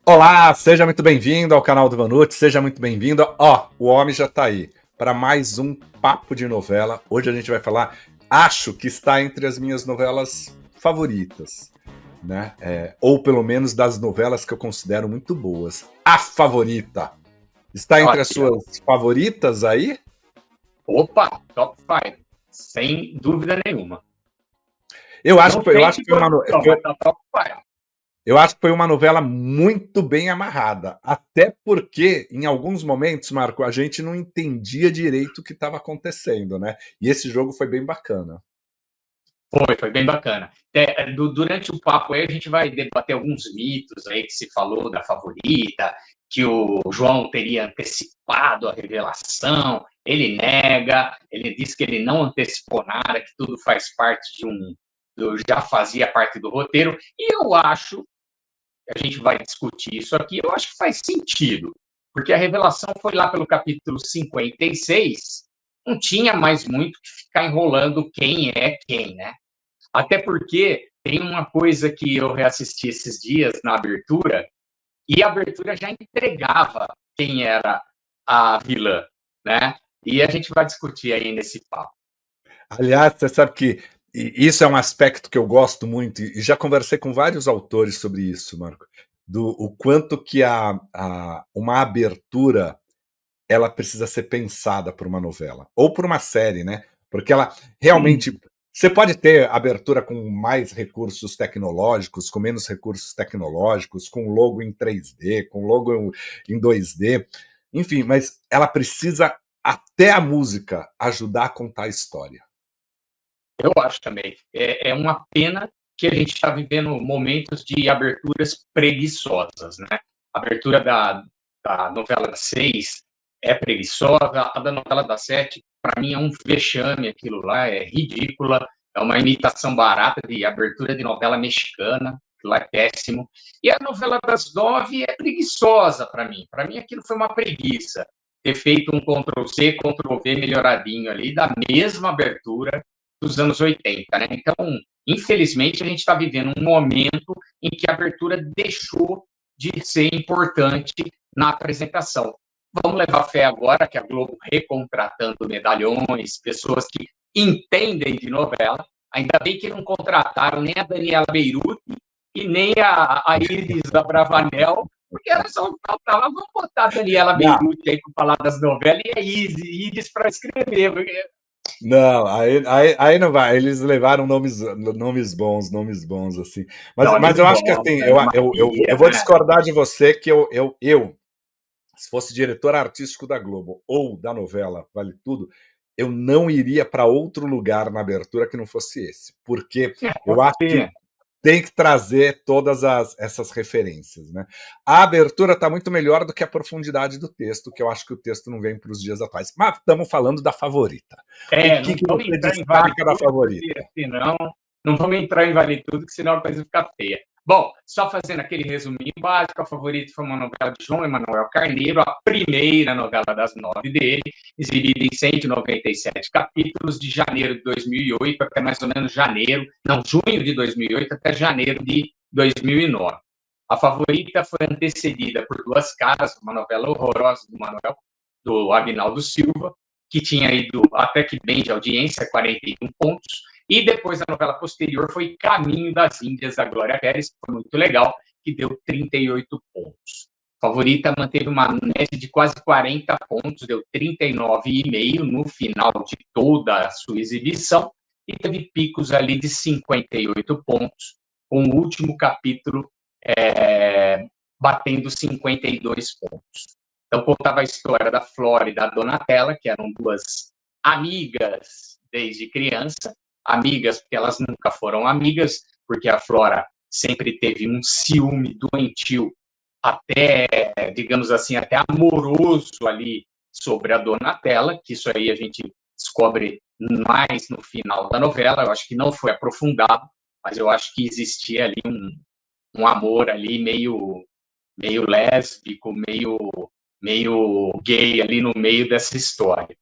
Olá, seja muito bem-vindo ao canal do Vanucci, seja muito bem-vindo. Ó, o homem já tá aí para mais um papo de novela. Hoje a gente vai falar, acho que está entre as minhas novelas favoritas, né? Ou pelo menos das novelas que eu considero muito boas. A Favorita. Está entre as Olha, suas favoritas aí? opa, top 5, sem dúvida nenhuma. Eu acho Não que foi, eu sei acho de que foi uma, produção, mas tá top 5. eu acho que foi uma novela muito bem amarrada. Até porque, em alguns momentos, Marco, a gente não entendia direito o que estava acontecendo, né? E esse jogo foi bem bacana. Foi bem bacana. Durante o papo aí, a gente vai debater alguns mitos aí que se falou da favorita, que o João teria antecipado a revelação. Ele nega, ele diz que ele não antecipou nada, que tudo faz parte já fazia parte do roteiro. E eu acho, a gente vai discutir isso aqui, eu acho que faz sentido, porque a revelação foi lá pelo capítulo 56, não tinha mais muito que ficar enrolando quem é quem, né? Até porque tem uma coisa que eu reassisti esses dias na abertura, e a abertura já entregava quem era a vilã, né? E a gente vai discutir aí nesse papo. Aliás, você sabe que isso é um aspecto que eu gosto muito, e já conversei com vários autores sobre isso, Marco, do o quanto que uma abertura ela precisa ser pensada por uma novela, ou por uma série, né? Porque ela realmente. Você pode ter abertura com mais recursos tecnológicos, com menos recursos tecnológicos, com logo em 3D, com logo em 2D, enfim, mas ela precisa, até a música, ajudar a contar a história. Eu acho também. É uma pena que a gente está vivendo momentos de aberturas preguiçosas, né? A abertura da novela das 6 é preguiçosa, a da novela das 7, para mim, é um vexame aquilo lá, é ridícula, é uma imitação barata de abertura de novela mexicana, aquilo lá é péssimo. E a novela das 9 é preguiçosa para mim. Para mim, aquilo foi uma preguiça. Ter feito um Ctrl-C, Ctrl-V melhoradinho ali, da mesma abertura, dos anos 80, né? Então, infelizmente, a gente está vivendo um momento em que a abertura deixou de ser importante na apresentação. Vamos levar fé agora que a Globo recontratando medalhões, pessoas que entendem de novela, ainda bem que não contrataram nem a Daniela Beirute e nem a Iris da Bravanel, porque elas só faltava, vamos botar a Daniela Não, Beirute aí para falar das novelas e a Iris para escrever, porque não, aí não vai. Eles levaram nomes bons, assim. Mas nomes eu acho que bons, assim, Ana eu Maria, vou né? discordar de você que se fosse diretor artístico da Globo ou da novela Vale Tudo, eu não iria para outro lugar na abertura que não fosse esse. Porque eu Pode acho que ser. tem que trazer essas referências, né? A abertura está muito melhor do que a profundidade do texto, que eu acho que o texto não vem para os dias atuais. Mas estamos falando da favorita. O que, Não que vamos você entrar em Vale destaca da Tudo, favorita? porque senão. Não vamos entrar em Vale Tudo, que senão a coisa fica feia. Bom, só fazendo aquele resuminho básico, a favorita foi uma novela de João Emanuel Carneiro, a primeira novela das 9 dele, exibida em 197 capítulos, de janeiro de 2008 até mais ou menos junho de 2008 até janeiro de 2009. A favorita foi antecedida por Duas Caras, uma novela horrorosa do Agnaldo Silva, que tinha ido até que bem de audiência, 41 pontos, e depois a novela posterior foi Caminho das Índias, da Glória Pérez, que foi muito legal, que deu 38 pontos. A favorita manteve uma média de quase 40 pontos, deu 39,5 no final de toda a sua exibição, e teve picos ali de 58 pontos, com o último capítulo batendo 52 pontos. Então, contava a história da Flora e da Donatella, que eram duas amigas desde criança, amigas porque elas nunca foram amigas, porque a Flora sempre teve um ciúme doentio, até, digamos assim, até amoroso ali sobre a Donatella, que isso aí a gente descobre mais no final da novela, eu acho que não foi aprofundado, mas eu acho que existia ali um amor ali meio lésbico, meio gay ali no meio dessa história.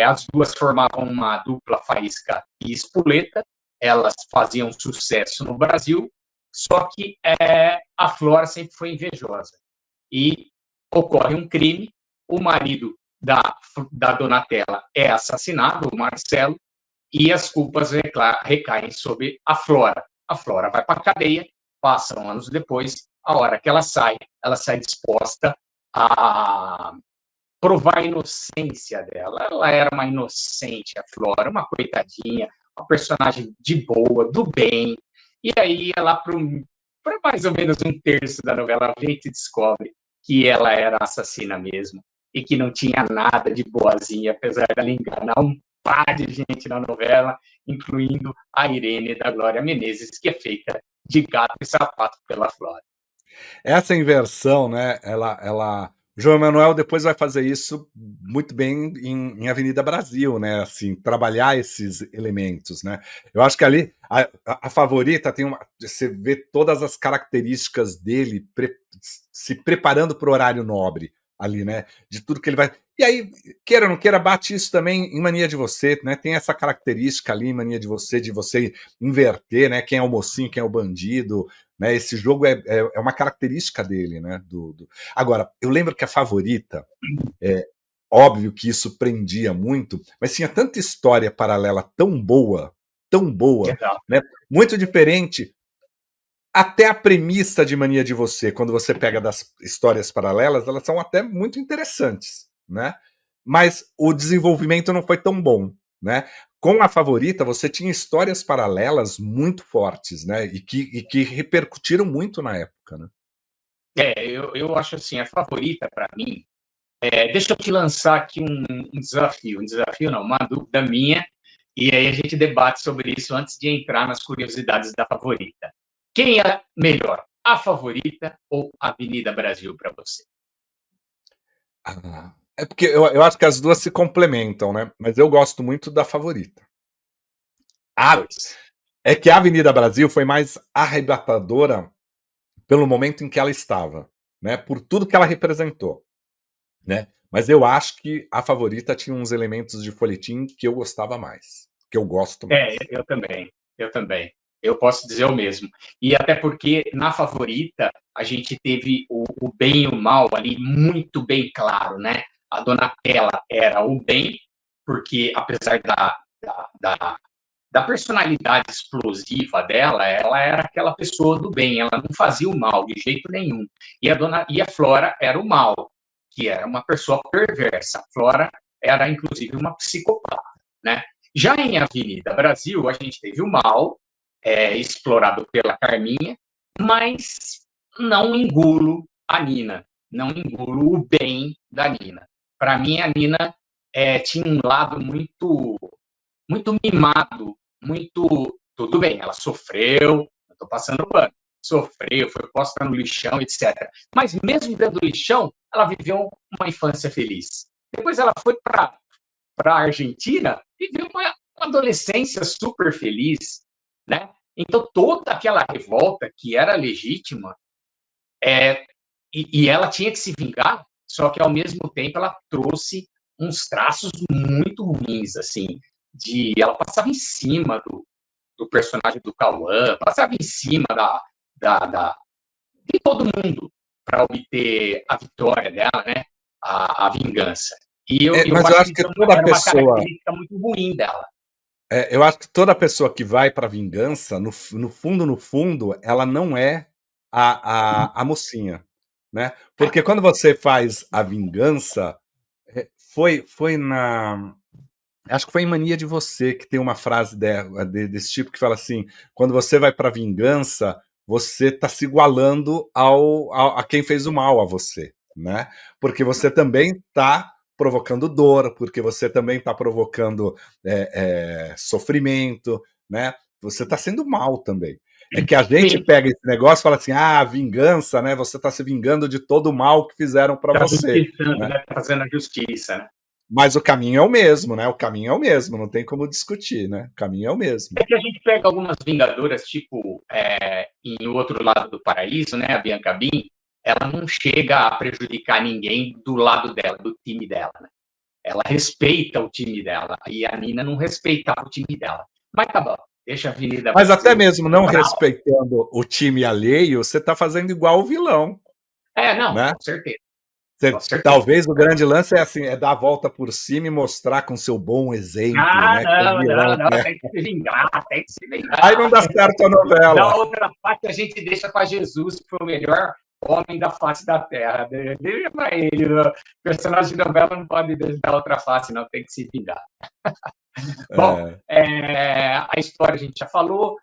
As duas formavam uma dupla Faísca e Espoleta, elas faziam sucesso no Brasil, Só que a Flora sempre foi invejosa. E ocorre um crime, o marido da Donatella é assassinado, o Marcelo, e as culpas recaem sobre a Flora. A Flora vai para a cadeia, passam anos depois, a hora que ela sai disposta a provar a inocência dela. Ela era uma inocente, a Flora, uma coitadinha, uma personagem de boa, do bem. E aí ela, para mais ou menos um terço da novela, a gente descobre que ela era assassina mesmo e que não tinha nada de boazinha, apesar dela enganar um par de gente na novela, incluindo a Irene da Glória Menezes, que é feita de gato e sapato pela Flora. Essa inversão, né? O João Emanuel depois vai fazer isso muito bem em Avenida Brasil, né? Assim, trabalhar esses elementos, né? Eu acho que ali a favorita tem uma. Você vê todas as características dele se preparando para o horário nobre ali, né? De tudo que ele vai. E aí, queira ou não queira, bate isso também em Mania de Você, né? Tem essa característica ali em Mania de Você inverter, né? Quem é o mocinho, quem é o bandido, né? Esse jogo é uma característica dele, né? Agora, eu lembro que a favorita, óbvio que isso prendia muito, mas tinha tanta história paralela tão boa, Exato. né? Muito diferente. Até a premissa de Mania de Você, quando você pega das histórias paralelas, elas são até muito interessantes, né? Mas o desenvolvimento não foi tão bom, né? Com a favorita, você tinha histórias paralelas muito fortes, né? E que repercutiram muito na época, né? Eu acho assim, a favorita para mim. Deixa eu te lançar aqui um desafio não, uma dúvida minha, e aí a gente debate sobre isso antes de entrar nas curiosidades da favorita. Quem é melhor, a favorita ou Avenida Brasil para você? É porque eu acho que as duas se complementam, né? Mas eu gosto muito da favorita. Pois. É que a Avenida Brasil foi mais arrebatadora pelo momento em que ela estava, né? Por tudo que ela representou, né? Mas eu acho que a favorita tinha uns elementos de folhetim que eu gostava mais, que eu gosto mais. Eu também, eu também. Eu posso dizer o mesmo. E até porque na favorita a gente teve o bem e o mal ali muito bem claro, né? A Donatella era o bem, porque apesar da personalidade explosiva dela, ela era aquela pessoa do bem, ela não fazia o mal de jeito nenhum. E a Flora era o mal, que era uma pessoa perversa. A Flora era, inclusive, uma psicopata, né? Já em Avenida Brasil, a gente teve o mal, explorado pela Carminha, mas não engulo a Nina, não engulo o bem da Nina. Para mim, a Nina tinha um lado muito mimado, muito. Tudo bem, ela sofreu, eu estou passando pano, sofreu, foi posta no lixão, etc. Mas mesmo dentro do lixão, ela viveu uma infância feliz. Depois ela foi para a Argentina e viveu uma adolescência super feliz, né? Então toda aquela revolta que era legítima, e ela tinha que se vingar, só que ao mesmo tempo ela trouxe uns traços muito ruins, assim, ela passava em cima do personagem do Cauã, passava em cima de todo mundo para obter a vitória dela, né? A vingança. E eu Mas eu acho que acho que isso toda era uma pessoa, característica muito ruim dela. eu acho que toda pessoa que vai para vingança, no fundo, ela não é a mocinha, né? Porque quando você faz a vingança, foi na. Acho que foi em Mania de Você que tem uma frase desse tipo que fala assim: quando você vai para vingança, você está se igualando a quem fez o mal a você, né? Porque você também está provocando dor, porque você também está provocando sofrimento, né? Você está sendo mal também. É que a gente Sim, pega esse negócio e fala assim: ah, vingança, né? Você está se vingando de todo o mal que fizeram para está você, justiçando, né? né? Fazendo a justiça, né? Mas o caminho é o mesmo, né? O caminho é o mesmo, não tem como discutir, né? O caminho é o mesmo. É que a gente pega algumas Vingadoras, tipo, em O Outro Lado do Paraíso, né? A Bianca Bin, ela não chega a prejudicar ninguém do lado dela, do time dela, né? Ela respeita o time dela. E a Nina não respeitava o time dela. Mas tá bom. Deixa a Avenida Mas até Brasil mesmo não pra lá. respeitando o time alheio, você está fazendo igual o vilão, Não, né? com certeza, com Você, certeza. talvez o grande lance é assim, é dar a volta por cima e mostrar com seu bom exemplo, né? Que o Não, não, vilão não, é. tem que se vingar, tem que se Aí não vingar. dá certo a Da novela. outra parte, a gente deixa para Jesus, que foi o melhor homem da face da terra. Deixa para ele. O personagem de novela não pode dar outra face, não, tem que se vingar. Bom, É, a história a gente já falou.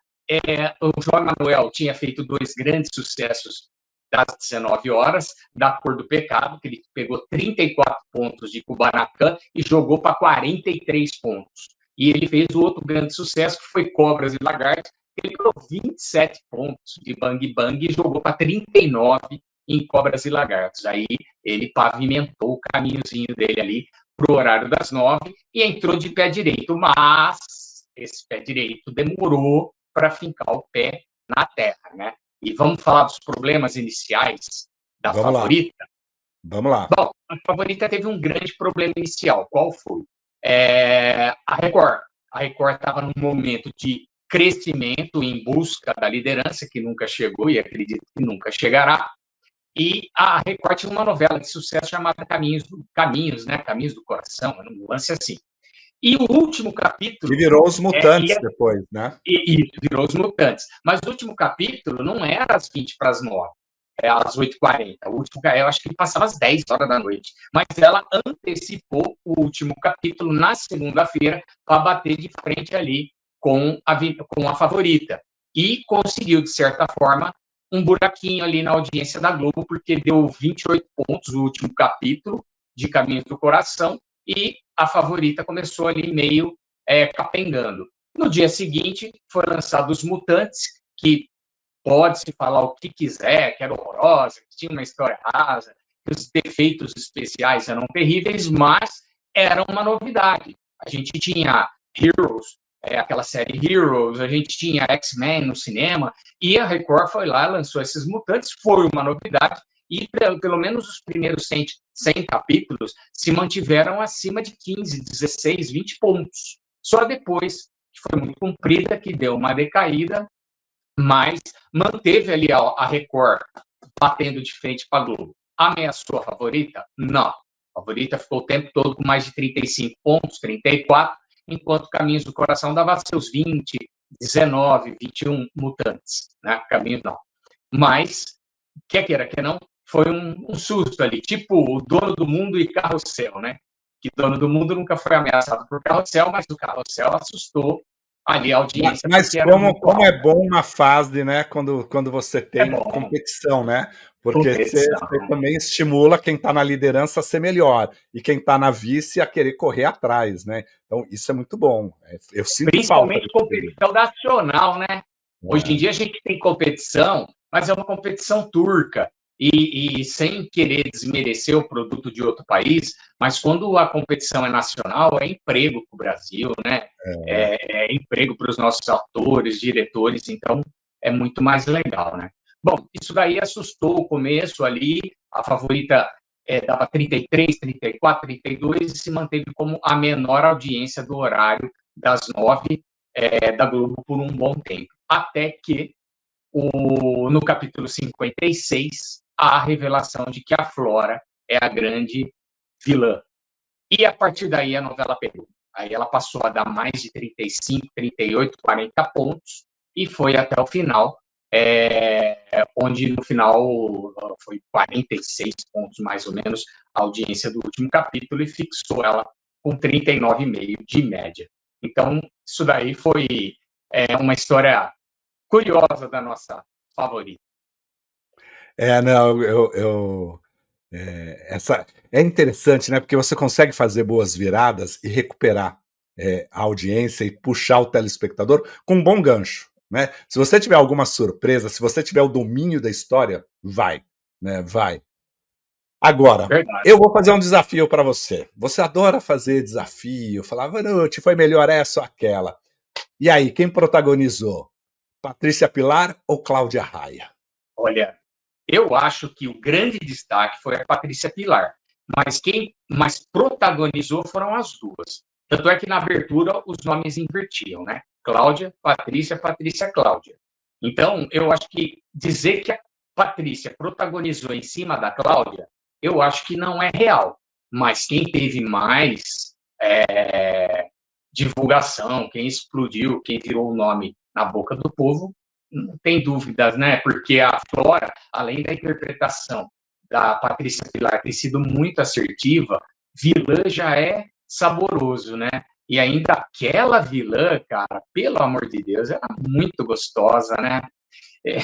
O João Manuel tinha feito 2 grandes sucessos das 19 horas, da Cor do Pecado, que ele pegou 34 pontos de Kubanacan e jogou para 43 pontos. E ele fez o outro grande sucesso, que foi Cobras e Lagartos. Ele pegou 27 pontos de Bang Bang e jogou para 39 em Cobras e Lagartos. Aí ele pavimentou o caminhozinho dele ali para o horário das 9 e entrou de pé direito, mas esse pé direito demorou para fincar o pé na terra, né? E vamos falar dos problemas iniciais da vamos lá, favorita? vamos lá. Bom, a favorita teve um grande problema inicial. Qual foi? A Record. A Record estava num momento de crescimento em busca da liderança, que nunca chegou e acredito que nunca chegará. E a Record tinha uma novela de sucesso chamada Caminhos, né? Caminhos do Coração, um lance assim. E o último Que capítulo virou os Mutantes depois, né? virou Os Mutantes. Mas o último capítulo não era às 20 para as 9, às 8h40. O último, eu acho que ele passava às 10 horas da noite. Mas ela antecipou o último capítulo na segunda-feira para bater de frente ali com a favorita. E conseguiu, de certa forma, um buraquinho ali na audiência da Globo, porque deu 28 pontos o último capítulo de Caminhos do Coração e a favorita começou ali meio capengando. No dia seguinte, foi lançado Os Mutantes, que pode-se falar o que quiser, que era horrorosa, que tinha uma história rasa, que os defeitos especiais eram terríveis, mas era uma novidade. A gente tinha Heroes, aquela série Heroes, a gente tinha X-Men no cinema, e a Record foi lá, lançou esses Mutantes, foi uma novidade, e pelo menos os primeiros 100 capítulos se mantiveram acima de 15, 16, 20 pontos. Só depois, que foi muito comprida, que deu uma decaída, mas manteve ali a Record batendo de frente para a Globo. Ameaçou a favorita? Não. A favorita ficou o tempo todo com mais de 35 pontos, 34, enquanto Caminhos do Coração dava seus 20, 19, 21 mutantes. Né? Caminhos não. Mas, quer queira, quer não, foi um susto ali, tipo o Dono do Mundo e Carrossel, né? Que Dono do Mundo nunca foi ameaçado por Carrossel, mas o Carrossel assustou ali a audiência Mas porque era muito como é alto. bom uma fase, né? Quando você É tem bom, competição, né? Porque competição. você também estimula quem está na liderança a ser melhor e quem está na vice a querer correr atrás, né? Então isso é muito bom. Eu sinto falta Principalmente desse período. competição nacional, né? Hoje em É. dia a gente tem competição, mas é uma competição turca. E sem querer desmerecer o produto de outro país, mas quando a competição é nacional, é emprego para o Brasil, né? É emprego para os nossos atores, diretores, então é muito mais legal, né? Bom, isso daí assustou o começo ali, a favorita dava 33, 34, 32 e se manteve como a menor audiência do horário das 9 da Globo por um bom tempo. Até que, no capítulo 56, há a revelação de que a Flora é a grande vilã. E a partir daí a novela pegou. Aí ela passou a dar mais de 35, 38, 40 pontos e foi até o final, onde no final foi 46 pontos mais ou menos a audiência do último capítulo e fixou ela com 39,5 de média. Então, isso daí foi uma história curiosa da nossa favorita. Não, essa é interessante, né? Porque você consegue fazer boas viradas e recuperar a audiência e puxar o telespectador com um bom gancho, né? Se você tiver alguma surpresa, se você tiver o domínio da história, vai, né? Vai. Agora, Verdade. eu vou fazer um desafio para você. Você adora fazer desafio, falar, Vanucci, foi melhor essa ou aquela. E aí, quem protagonizou? Patrícia Pilar ou Cláudia Raia? Olha, eu acho que o grande destaque foi a Patrícia Pilar, mas quem mais protagonizou foram as duas. Tanto é que na abertura os nomes invertiam, né? Cláudia, Patrícia, Patrícia, Cláudia. Então, eu acho que dizer que a Patrícia protagonizou em cima da Cláudia, eu acho que não é real. Mas quem teve mais divulgação, quem explodiu, quem virou o nome na boca do povo, não tem dúvidas, né? Porque a Flora, além da interpretação da Patrícia Pilar ter sido muito assertiva, vilã já é saboroso, né? E ainda aquela vilã, cara, pelo amor de Deus, era muito gostosa, né? É,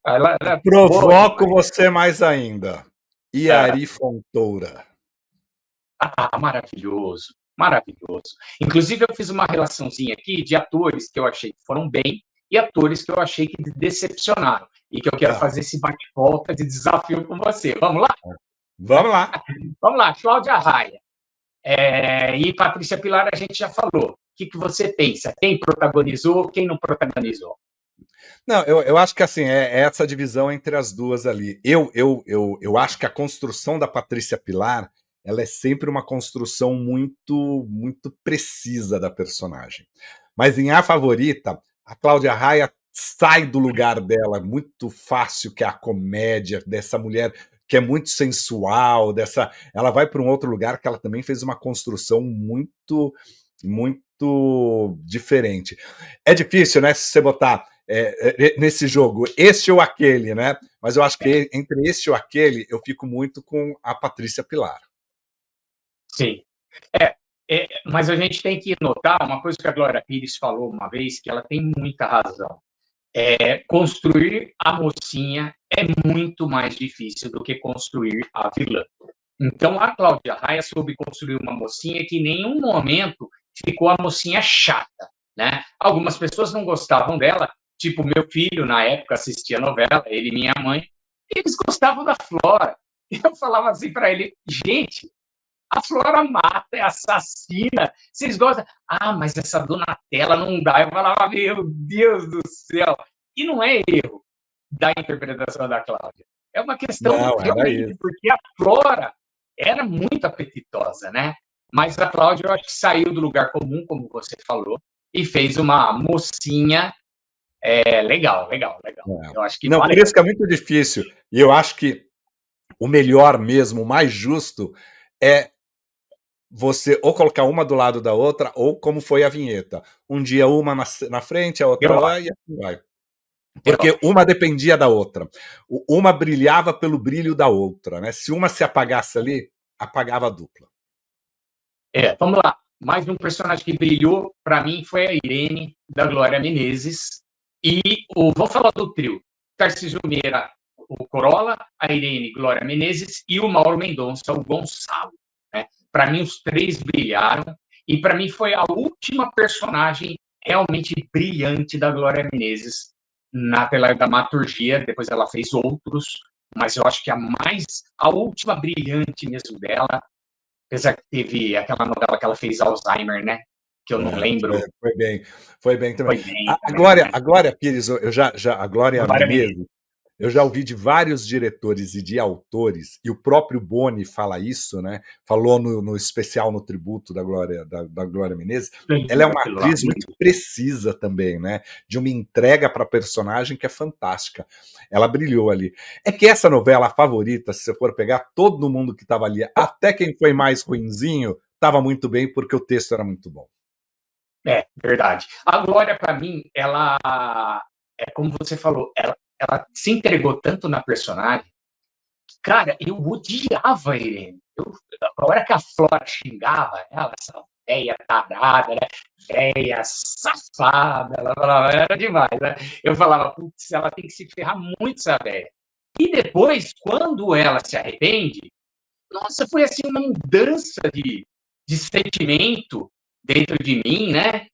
ela era boa Provoco demais. você mais ainda. É, Iari Fontoura. maravilhoso, maravilhoso. Inclusive, eu fiz uma relaçãozinha aqui de atores que eu achei que foram bem e atores que eu achei que decepcionaram. E que eu quero Ah, fazer esse bate-volta de desafio com você. Vamos lá? vamos lá. Vamos lá, Cláudia Raia. E Patrícia Pilar, a gente já falou. O que você pensa? Quem protagonizou, quem não protagonizou? Não, eu acho que assim, é essa divisão entre as duas ali. Eu acho que a construção da Patrícia Pilar ela é sempre uma construção muito precisa da personagem. Mas em A Favorita, a Cláudia Raia sai do lugar dela muito fácil, que é a comédia, dessa mulher que é muito sensual, dessa. Ela vai para um outro lugar que ela também fez uma construção muito diferente. É difícil, né? Se você botar nesse jogo, este ou aquele, né? Mas eu acho que entre este ou aquele, eu fico muito com a Patrícia Pilar. Sim. É, mas a gente tem que notar uma coisa que a Glória Pires falou uma vez, que ela tem muita razão. Construir a mocinha é muito mais difícil do que construir a vilã. Então, a Cláudia Raia soube construir uma mocinha que em nenhum momento ficou a mocinha chata, né? Algumas pessoas não gostavam dela, tipo meu filho, na época, assistia a novela, ele e minha mãe, e eles gostavam da Flora. E eu falava assim para ele, gente, a Flora mata, é assassina, vocês gostam? Ah, mas essa Donatella não dá. Eu falava, meu Deus do céu. E não é erro da interpretação da Cláudia. É uma questão Não, era realmente, isso. porque a Flora era muito apetitosa, né? Mas a Cláudia, eu acho que saiu do lugar comum, como você falou, e fez uma mocinha legal, legal, legal. É. Eu acho que Não, por valeu. isso que é muito difícil. E eu acho que o melhor mesmo, o mais justo, é você ou colocar uma do lado da outra, ou como foi a vinheta. Um dia uma na frente, a outra Eu lá, acho, e assim vai. eu Porque acho. uma dependia da outra. Uma brilhava pelo brilho da outra, né? Se uma se apagasse ali, apagava a dupla. Vamos lá. Mais um personagem que brilhou para mim foi a Irene, da Glória Menezes. E vou falar do trio: Tarcísio Meira, o Corolla, a Irene, Glória Menezes e o Mauro Mendonça, o Gonçalo. Né? Para mim, os três brilharam. E para mim foi a última personagem realmente brilhante da Glória Menezes pela dramaturgia. Depois ela fez outros, mas eu acho que a última brilhante mesmo dela, apesar que teve aquela novela que ela fez Alzheimer, né? Que eu não Foi, lembro. foi bem também. Foi bem A também, Glória, né? a Glória Pires, a Glória Glória Menezes. Menezes, eu já ouvi de vários diretores e de autores, e o próprio Boni fala isso, né? Falou no especial, no tributo da Glória Menezes. Ela é uma Aquilo lá, atriz muito precisa também, né? De uma entrega para a personagem que é fantástica. Ela brilhou ali. É que essa novela, a favorita, se você for pegar todo mundo que estava ali, até quem foi mais ruinzinho, estava muito bem porque o texto era muito bom. Verdade. A Glória, para mim, ela como você falou, ela se entregou tanto na personagem. Cara, eu odiava a Irene. A hora que a Flora xingava ela, essa velha tarada, né? Velha safada, ela falava, era demais, né? Eu falava, putz, ela tem que se ferrar muito, essa velha. E depois, quando ela se arrepende, nossa, foi assim uma mudança de sentimento dentro de mim, né?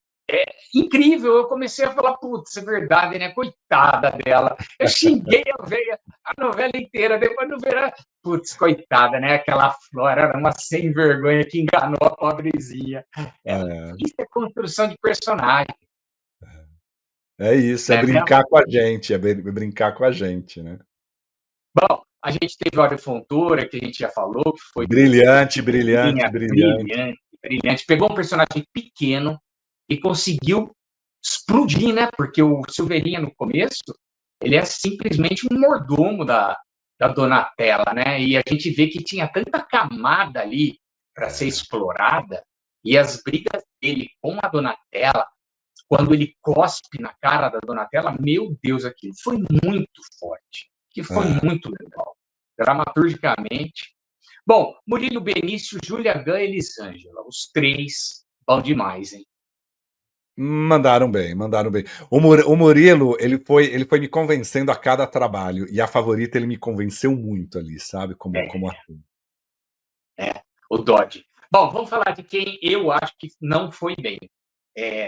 Incrível, eu comecei a falar, putz, é verdade, né? Coitada dela. Eu xinguei a veia a novela inteira, depois no verão, putz, coitada, né? Aquela Flora era uma sem vergonha que enganou a pobrezinha. É, Isso é construção de personagem, é isso, é né? brincar com a gente, é brincar com a gente, né? Bom, a gente teve o Mário Fontoura, que a gente já falou, que foi o Brilhante, brilhante, Figurinha brilhante. brilhante, brilhante. Pegou um personagem pequeno e conseguiu explodir, né? Porque o Silveirinha, no começo, ele é simplesmente um mordomo da Donatella, né? E a gente vê que tinha tanta camada ali para ser explorada, e as brigas dele com a Donatella, quando ele cospe na cara da Donatella, meu Deus, aquilo foi muito forte, que foi muito legal, dramaturgicamente. Bom, Murilo Benício, Júlia Gunn e Elisângela, os três bom demais, hein? Mandaram bem, mandaram bem. O Murilo, ele foi me convencendo a cada trabalho, e a Favorita ele me convenceu muito ali, sabe, como É, ator. o Dodge. Bom, vamos falar de quem eu acho que não foi bem.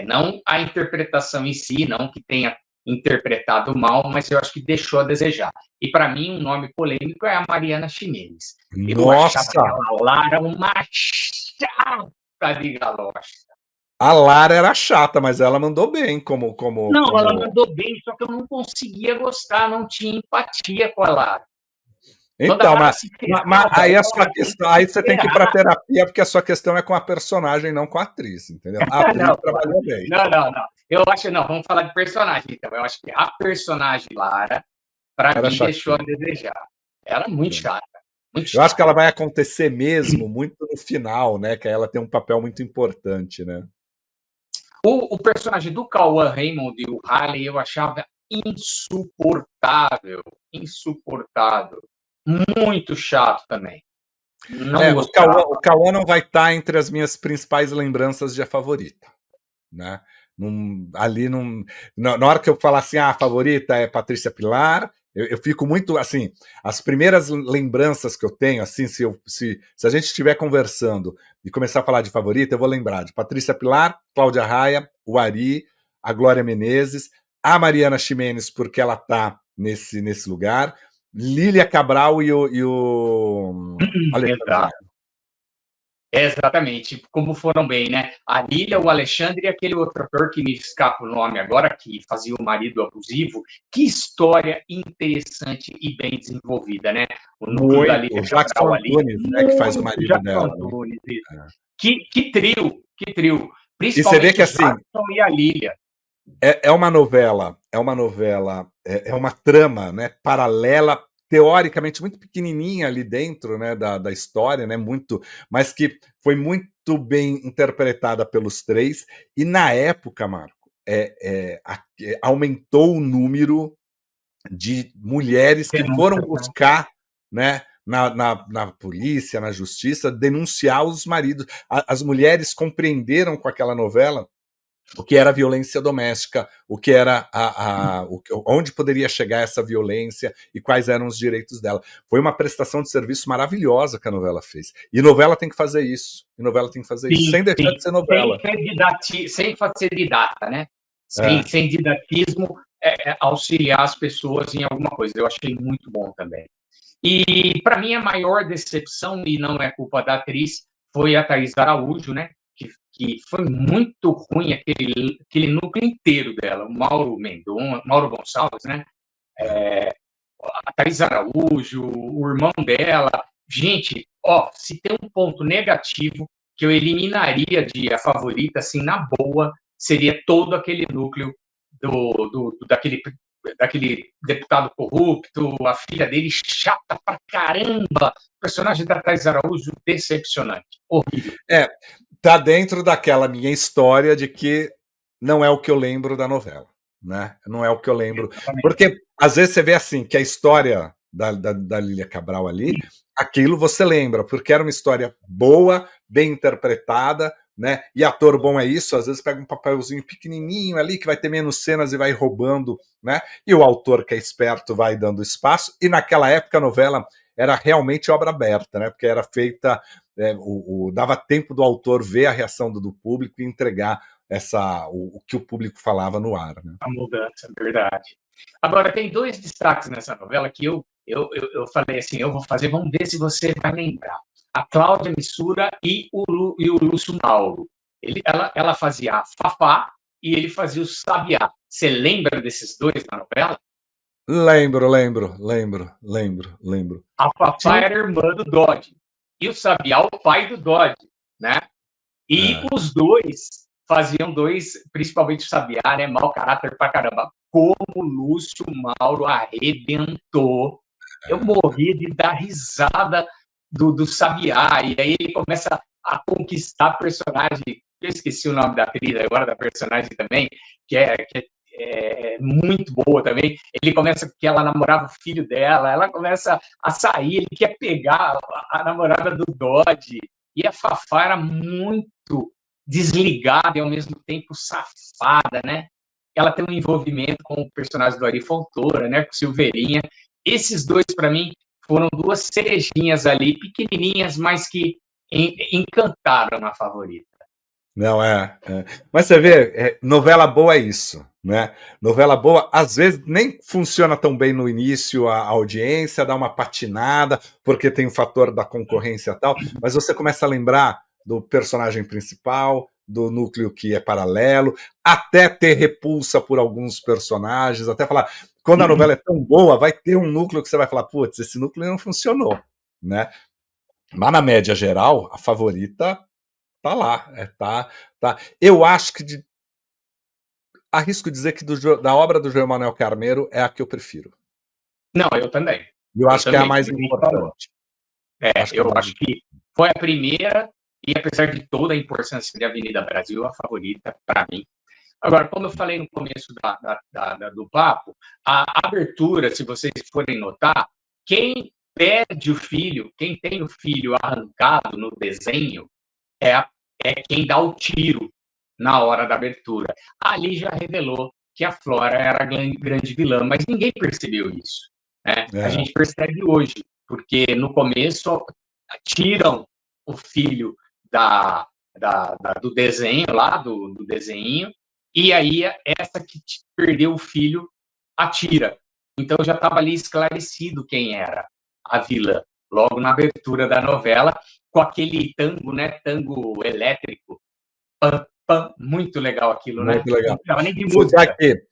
Não a interpretação em si, não que tenha interpretado mal, mas eu acho que deixou a desejar. E para mim, um nome polêmico é a Mariana Ximenes. Eu achava Nossa! aquela Lara uma chata de galocha. A Lara era chata, mas ela mandou bem como como Não, ela como mandou bem, só que eu não conseguia gostar, não tinha empatia com a Lara. Toda então, hora mas se mas ferrava, aí a sua ela tem questão, que aí se você tem que ir pra ferrar. terapia, porque a sua questão é com a personagem, não com a atriz, entendeu? A atriz Não, trabalhou bem. não. Eu acho, não, vamos falar de personagem, então. Eu acho que a personagem Lara, para Era mim, deixou a chatinha. desejar. Ela é muito chata, muito Eu acho que chata. ela vai acontecer mesmo muito no final, né, que aí ela tem um papel muito importante, né. O personagem do Cauã Raymond e o Harley eu achava insuportável, insuportável. Muito chato também. É, Não o gostava. Cauã não vai estar entre as minhas principais lembranças de A Favorita, né. Ali não, na hora que eu falar assim: "Ah, a favorita é Patrícia Pilar", eu fico muito assim, as primeiras lembranças que eu tenho, assim, se a gente estiver conversando e começar a falar de favorita, eu vou lembrar de Patrícia Pilar, Cláudia Raia, o Ari, a Glória Menezes, a Mariana Ximenes, porque ela tá nesse lugar, Lília Cabral e o Alexandre Exato. Nero. Exatamente, como foram bem, né? A Lília, o Alexandre e aquele outro ator que me escapa o nome agora, que fazia o marido abusivo. Que história interessante e bem desenvolvida, né? O núcleo da Muito. O Lília Jackson Cabral ali, Antunes, né, que faz o muito marido Jackson dela, né. Antunes. É. Que trio, que trio. E você vê Principalmente que o assim, Jackson e a Lília. é uma trama, né, paralela, teoricamente muito pequenininha ali dentro, né, da história, né, muito, mas que foi muito bem interpretada pelos três, e na época, Marco, aumentou o número de mulheres que foram Denúncias, né? buscar, né, na polícia, na justiça, denunciar os maridos. As mulheres compreenderam com aquela novela o que era violência doméstica, o que era onde poderia chegar essa violência e quais eram os direitos dela. Foi uma prestação de serviço maravilhosa que a novela fez. E novela tem que fazer isso. E novela tem que fazer isso, Sim, sem deixar sim. de ser novela. Sem ser didata, né? É. Sem didatismo, auxiliar as pessoas em alguma coisa. Eu achei muito bom também. E para mim a maior decepção, e não é culpa da atriz, foi a Thaís Araújo, né? Que foi muito ruim aquele núcleo inteiro dela, o Mauro Mendonça, Mauro Gonçalves, né? A Thaís Araújo, o irmão dela. Gente, ó, se tem um ponto negativo que eu eliminaria de A Favorita, assim, na boa, seria todo aquele núcleo daquele deputado corrupto, a filha dele chata pra caramba, o personagem da Thais Araújo decepcionante, horrível. É, tá dentro daquela minha história de que não é o que eu lembro da novela, né? Não é o que eu lembro. Exatamente. Porque às vezes você vê assim que a história da Lília Cabral ali, aquilo você lembra, porque era uma história boa, bem interpretada, né? E ator bom é isso, às vezes pega um papelzinho pequenininho ali que vai ter menos cenas e vai roubando, né? E o autor que é esperto vai dando espaço. E naquela época a novela era realmente obra aberta, né? Porque era feita, dava tempo do autor ver a reação do público e entregar o que o público falava no ar, né? A mudança, verdade. Agora, tem dois destaques nessa novela que eu falei assim, eu vou fazer, vamos ver se você vai lembrar. A Cláudia Missura e o Lúcio Mauro. Ela fazia a Fafá e ele fazia o Sabiá. Você lembra desses dois na novela? Lembro. A Fafá Tinha, era irmã do Dodge. E o Sabiá, o pai do Dodge, né? E é, os dois faziam dois, principalmente o Sabiá, né? Mau caráter pra caramba. Como o Lúcio Mauro arrebentou. Eu morri de dar risada do Sabiá, e aí ele começa a conquistar personagem. Eu esqueci o nome da atriz agora, da personagem também, que é muito boa também. Ele começa porque ela namorava o filho dela, ela começa a sair, ele quer pegar a namorada do Dodge, e a Fafá era muito desligada e ao mesmo tempo safada, né? Ela tem um envolvimento com o personagem do Ari Fontoura, né? Com Silveirinha. Esses dois, para mim, foram duas cerejinhas ali, pequenininhas, mas que encantaram na Favorita. Não, Mas você vê, novela boa é isso, né? Novela boa, às vezes, nem funciona tão bem no início a audiência, dá uma patinada, porque tem o fator da concorrência e tal, mas você começa a lembrar do personagem principal, do núcleo que é paralelo, até ter repulsa por alguns personagens, até falar, quando a novela é tão boa, vai ter um núcleo que você vai falar, putz, esse núcleo não funcionou, né? Mas na média geral, a Favorita tá lá, tá. Eu acho que arrisco dizer que da obra do João Manuel Carneiro é a que eu prefiro. Não, eu também. Eu Eu acho que é a também, mais como a gente falou. importante. Acho que é a Eu mais acho que foi a primeira, e apesar de toda a importância de Avenida Brasil, a favorita para mim. Agora, como eu falei no começo do papo, a abertura, se vocês forem notar, quem perde o filho, quem tem o filho arrancado no desenho, é, é quem dá o tiro na hora da abertura. Ali já revelou que a Flora era a grande vilã, mas ninguém percebeu isso. Né? A gente percebe hoje, porque no começo tiram o filho do desenho lá, do desenho, e aí essa que perdeu o filho atira. Então já estava ali esclarecido quem era a vilã, logo na abertura da novela, com aquele tango, né? Tango elétrico. Pam, pam, muito legal aquilo, né? muito legal. Não precisava nem de Você sabe música. que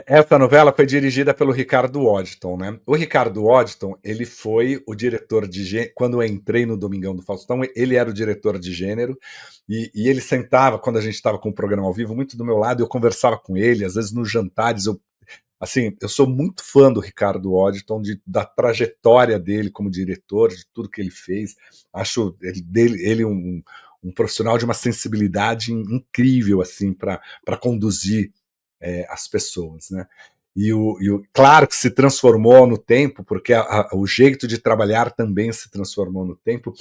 essa novela foi dirigida pelo Ricardo Odton, né? O Ricardo Odton, ele foi o diretor de gênero. Quando eu entrei no Domingão do Faustão, ele era o diretor de gênero, e ele sentava, quando a gente estava com o programa ao vivo, muito do meu lado, eu conversava com ele, às vezes nos jantares, assim, eu sou muito fã do Ricardo Odton, da trajetória dele como diretor, de tudo que ele fez. Acho ele um profissional de uma sensibilidade incrível, assim, para conduzir as pessoas, né? Claro que se transformou no tempo, porque o jeito de trabalhar também se transformou no tempo.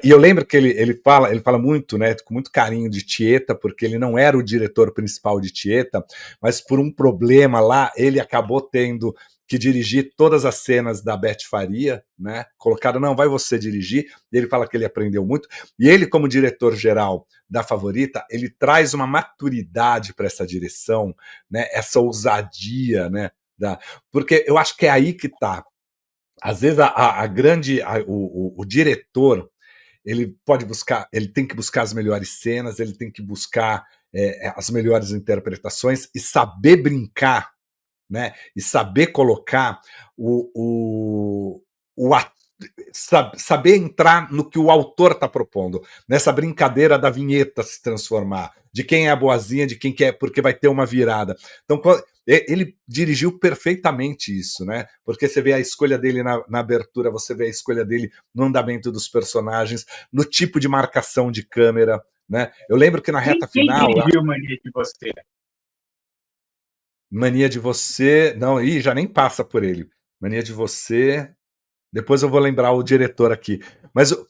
E eu lembro que ele fala muito, né, com muito carinho de Tieta, porque ele não era o diretor principal de Tieta, mas por um problema lá, ele acabou tendo que dirigir todas as cenas da Beth Faria, né? Colocaram, não, vai você dirigir. E ele fala que ele aprendeu muito. E ele, como diretor-geral da Favorita, ele traz uma maturidade para essa direção, né? Essa ousadia, né? Porque eu acho que é aí que está. Às vezes o diretor, ele pode buscar, ele tem que buscar as melhores cenas, ele tem que buscar as melhores interpretações e saber brincar, né? E saber colocar saber entrar no que o autor está propondo, nessa brincadeira da vinheta se transformar, de quem é a boazinha, de quem quer, porque vai ter uma virada. Então, ele dirigiu perfeitamente isso, né? Porque você vê a escolha dele na abertura, você vê a escolha dele no andamento dos personagens, no tipo de marcação de câmera, né? Eu lembro que na reta final. Quem dirigiu Mania de Você? Mania de Você. Não, já nem passa por ele. Mania de Você. Depois eu vou lembrar o diretor aqui.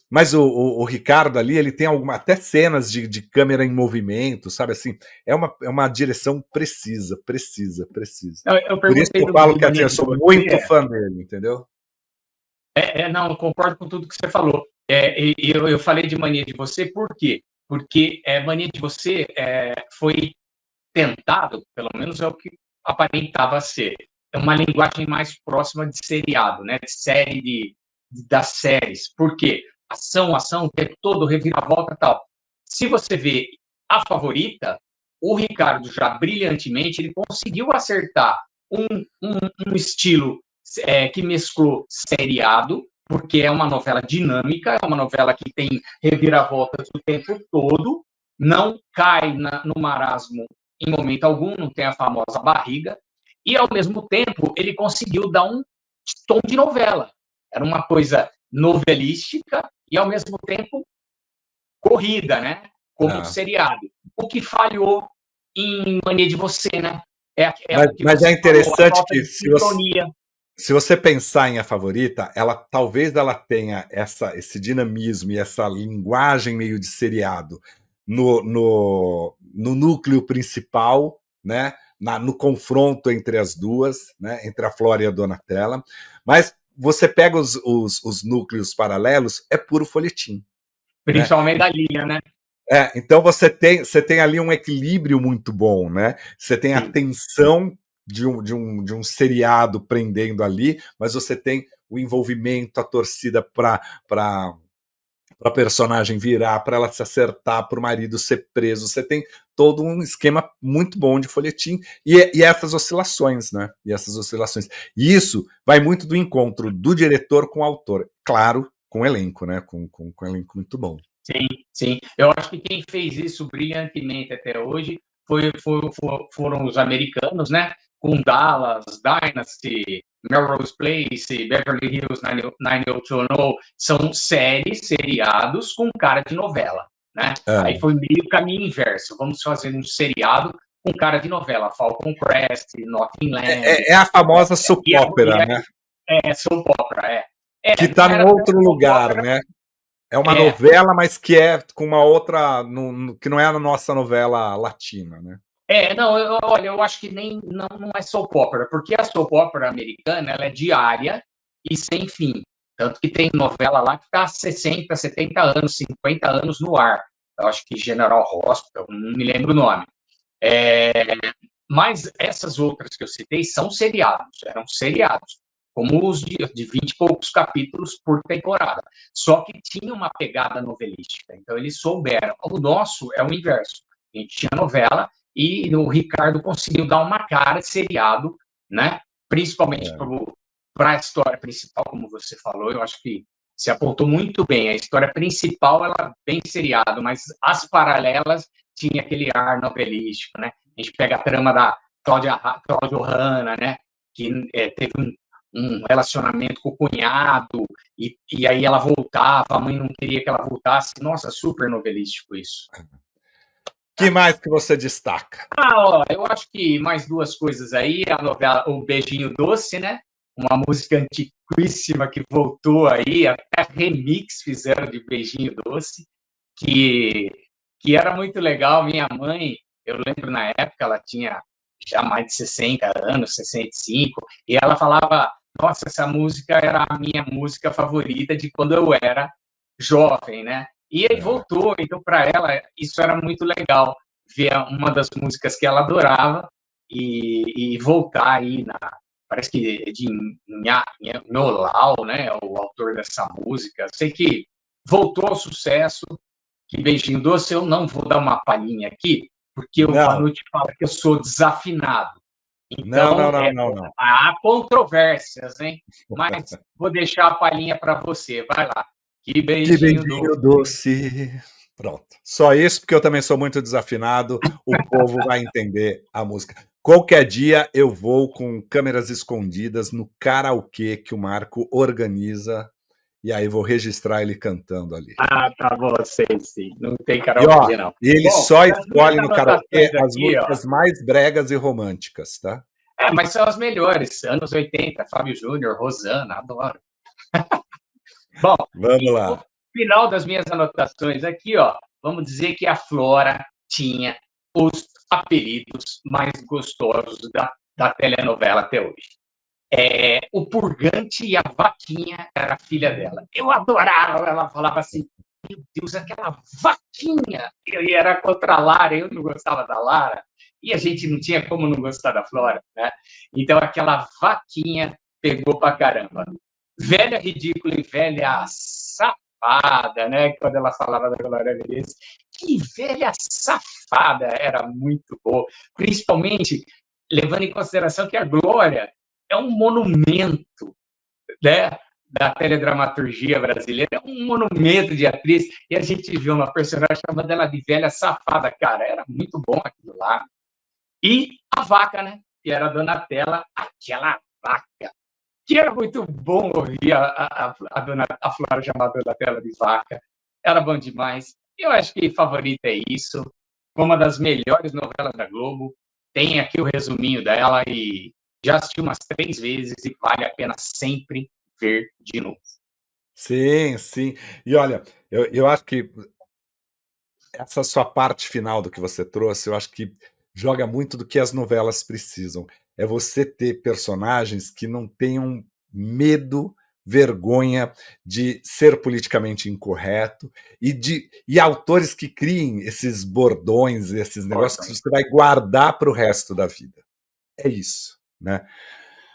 Mas o Ricardo ali, ele tem até cenas de câmera em movimento, sabe assim? É uma direção precisa. Eu Por isso perguntei que eu falo do que assim, Mania eu de sou muito Você. fã dele, entendeu? Não, eu concordo com tudo que você falou. Eu falei de Mania de Você por quê? Porque Mania de Você foi tentado, pelo menos é o que aparentava ser, é uma linguagem mais próxima de seriado, né? De série das séries. Por quê? Ação, o tempo todo, reviravolta e tal. Se você vê a Favorita, o Ricardo já brilhantemente ele conseguiu acertar um estilo que mesclou seriado, porque é uma novela dinâmica, é uma novela que tem reviravoltas o tempo todo, não cai no marasmo em momento algum, não tem a famosa barriga, e ao mesmo tempo ele conseguiu dar um tom de novela. Era uma coisa novelística e ao mesmo tempo corrida, né? Como um É. seriado. O que falhou em Mania de Você, né? É o que Mas é você falou, a interessante falta que de sincronia. se você pensar em A Favorita, ela talvez ela tenha esse dinamismo e essa linguagem meio de seriado no núcleo principal, né? No confronto entre as duas, né? Entre a Flora e a Donatella, mas você pega os núcleos paralelos, é puro folhetim, né? Principalmente da Lilian, né? Então você tem ali um equilíbrio muito bom, né? Você tem a Sim. tensão de um seriado prendendo ali, mas você tem o envolvimento, a torcida para a personagem virar, para ela se acertar, para o marido ser preso. Você tem todo um esquema muito bom de folhetim e essas oscilações, né? E essas oscilações. E isso vai muito do encontro do diretor com o autor. Claro, com o elenco, né? Com um elenco muito bom. Sim, sim. Eu acho que quem fez isso brilhantemente até hoje foram os americanos, né? Com Dallas, Dynasty, Melrose Place, Beverly Hills 90210, são séries, seriados com cara de novela, né? Aí foi meio caminho inverso. Vamos fazer um seriado com cara de novela. Falcon Crest, Notting Land. É a famosa soap opera, né? Soap opera, Que está não num era outro tanto soap lugar, opera, né? É uma é, novela, mas que é com uma outra, que não é a nossa novela latina, né? não, olha, eu acho que não é soap opera, porque a soap opera americana ela é diária e sem fim. Tanto que tem novela lá que está 60, 70 anos, 50 anos no ar. Eu acho que General Hospital, não me lembro o nome. Mas essas outras que eu citei são seriados, eram seriados, como os de 20 e poucos capítulos por temporada. Só que tinha uma pegada novelística, então eles souberam. O nosso é o inverso. A gente tinha novela e o Ricardo conseguiu dar uma cara de seriado, né? Principalmente para a história principal, como você falou, eu acho que se apontou muito bem. A história principal, ela bem seriado, mas as paralelas tinha aquele ar novelístico, né? A gente pega a trama da Cláudia Hanna, né? Que teve um relacionamento com o cunhado, e aí ela voltava, a mãe não queria que ela voltasse. Nossa, super novelístico isso. Que mais que você destaca? Eu acho que mais duas coisas aí, a novela O Beijinho Doce, né? Uma música antiquíssima que voltou aí, até remix fizeram de Beijinho Doce, que, que era muito legal. Minha mãe, eu lembro na época, ela tinha já mais de 60 anos, 65, e ela falava, nossa, essa música era a minha música favorita de quando eu era jovem, né? E aí voltou, então para ela isso era muito legal, ver uma das músicas que ela adorava e voltar aí parece que é de Nolau, né, o autor dessa música. Sei que voltou ao sucesso, que Beijinho Doce, eu não vou dar uma palhinha aqui, porque o Não, Vanucci fala que eu sou desafinado. não, não, Então, não, não, não. há controvérsias, hein? Mas vou deixar a palhinha para você. Vai lá. Que Que beijinho beijinho doce. doce. Pronto. Só isso, porque eu também sou muito desafinado. O povo vai entender a música. Qualquer dia eu vou com câmeras escondidas no karaokê que o Marco organiza. E aí vou registrar ele cantando ali. Tá bom, sei, sim. Não tem E ó, karaokê, não. ele Bom, só das minhas escolhe no karaokê anotações as aqui, ó. músicas mais bregas e românticas, tá? Mas são as melhores. Anos 80, Fábio Júnior, Rosana, adoro. Bom, Vamos e o lá. final das minhas anotações aqui, ó, vamos dizer que a Flora tinha os apelidos mais gostosos da telenovela até hoje. O Purgante e a Vaquinha era a filha dela. Eu adorava, ela falava assim, meu Deus, aquela vaquinha! E era contra a Lara, eu não gostava da Lara, e a gente não tinha como não gostar da Flora, né? Então aquela vaquinha pegou pra caramba. Velha ridícula e velha safada, né? Quando ela falava da Glória Menezes, que velha safada, era muito boa, principalmente levando em consideração que a Glória é um monumento, né? da teledramaturgia brasileira, é um monumento de atriz, e a gente viu uma personagem chamando ela de velha safada, cara, era muito bom aquilo lá. E a vaca, né, que era a Donatella, aquela vaca, que era muito bom ouvir a Flora chamar a Donatella de vaca, era bom demais. Eu acho que Favorita é isso, foi uma das melhores novelas da Globo, tem aqui o resuminho dela e já assisti umas 3 vezes e vale a pena sempre ver de novo. Sim, sim. E olha, eu acho que essa sua parte final do que você trouxe, eu acho que joga muito do que as novelas precisam. É você ter personagens que não tenham medo, vergonha de ser politicamente incorreto e autores que criem esses bordões, esses negócios que Bordões. você vai guardar para o resto da vida. É isso, né?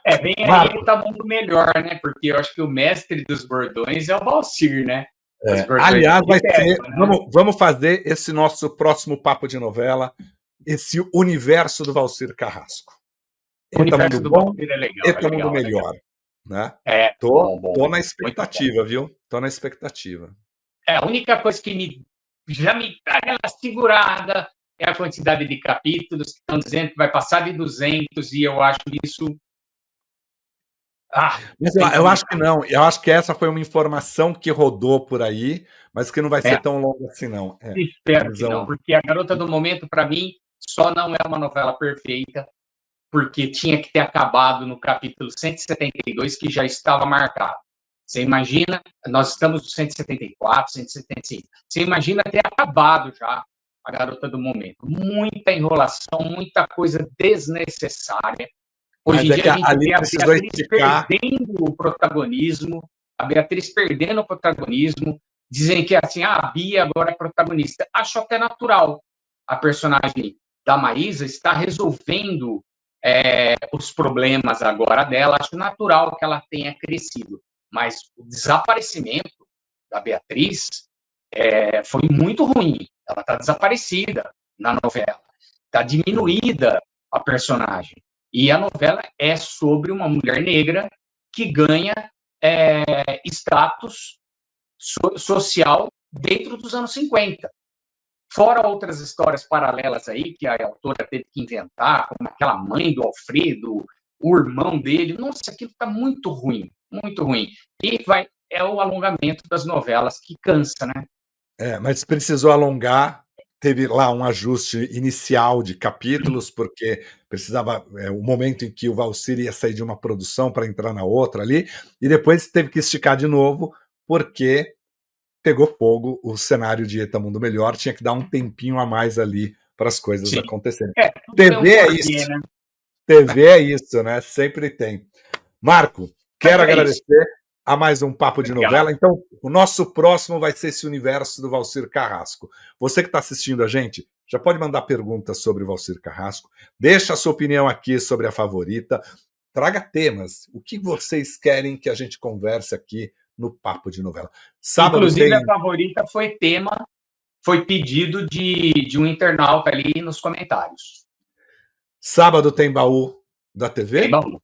É, bem aí Marco, ele tá mundo melhor, né? Porque eu acho que o mestre dos bordões é o Valcir, né? Os bordões aliás, de vai ser. pérola, né? Vamos fazer esse nosso próximo papo de novela, esse universo do Valcir Carrasco. O Eta mundo universo do bom, Valcir é legal, é eta mundo legal, é legal. melhor, né. É, Tô bom, bom, tô na bom, muito bom. expectativa, viu. Tô na expectativa. É, a única coisa que já me dá aquela segurada é a quantidade de capítulos que estão dizendo que vai passar de 200 e eu acho isso. Ah, Mas eu tem que eu acho que aumentar. não, eu acho que essa foi uma informação que rodou por aí, mas que não vai ser É, tão longa assim não. É, espero eles que não, vão porque A Garota do Momento, para mim, só não é uma novela perfeita, porque tinha que ter acabado no capítulo 172, que já estava marcado. Você imagina, nós estamos no 174, 175. Você imagina ter acabado já A Garota do Momento. Muita enrolação, muita coisa desnecessária. Hoje mas em é dia que a gente ali vê a precisou Beatriz esticar. perdendo o protagonismo, a Beatriz perdendo o protagonismo, dizem que assim, a Bia agora é protagonista. Acho até natural. A personagem da Maísa está resolvendo os problemas agora dela. Acho natural que ela tenha crescido. Mas o desaparecimento da Beatriz foi muito ruim. Ela está desaparecida na novela. Está diminuída a personagem. E a novela é sobre uma mulher negra que ganha status social dentro dos anos 50. Fora outras histórias paralelas aí que a autora teve que inventar, como aquela mãe do Alfredo, o irmão dele. Nossa, aquilo está muito ruim, muito ruim. E é o alongamento das novelas que cansa, né? Mas precisou alongar, teve lá um ajuste inicial de capítulos, porque precisava, o momento em que o Valcir ia sair de uma produção para entrar na outra ali, e depois teve que esticar de novo, porque pegou fogo o cenário de Eta Mundo Melhor, tinha que dar um tempinho a mais ali para as coisas Sim. acontecerem. Tudo tem um TV é porquê, isso, né? TV é isso, né? Sempre tem. Marco, Mas quero é isso. agradecer a mais um papo de Obrigado. novela. Então, o nosso próximo vai ser esse universo do Valcir Carrasco. Você que está assistindo a gente, já pode mandar perguntas sobre o Valcir Carrasco. Deixa a sua opinião aqui sobre a favorita. Traga temas. O que vocês querem que a gente converse aqui no Papo de Novela? Sábado Inclusive, tem. a favorita foi tema, foi pedido de um internauta ali nos comentários. Sábado tem baú da Tem TV? baú.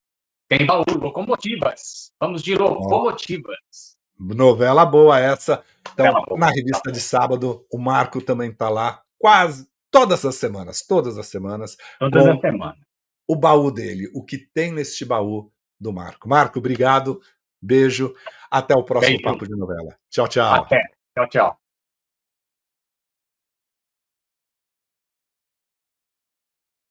Tem baú, locomotivas. Vamos de Ó, locomotivas. novela boa essa. Bela Então, boa. na Tá revista de bom. sábado, o Marco também está lá quase todas as semanas, Todas as com semanas. o baú dele, o que tem neste baú do Marco. Marco, obrigado, beijo, até o próximo Beijo. Papo de Novela. Tchau, tchau. Até. Tchau, tchau.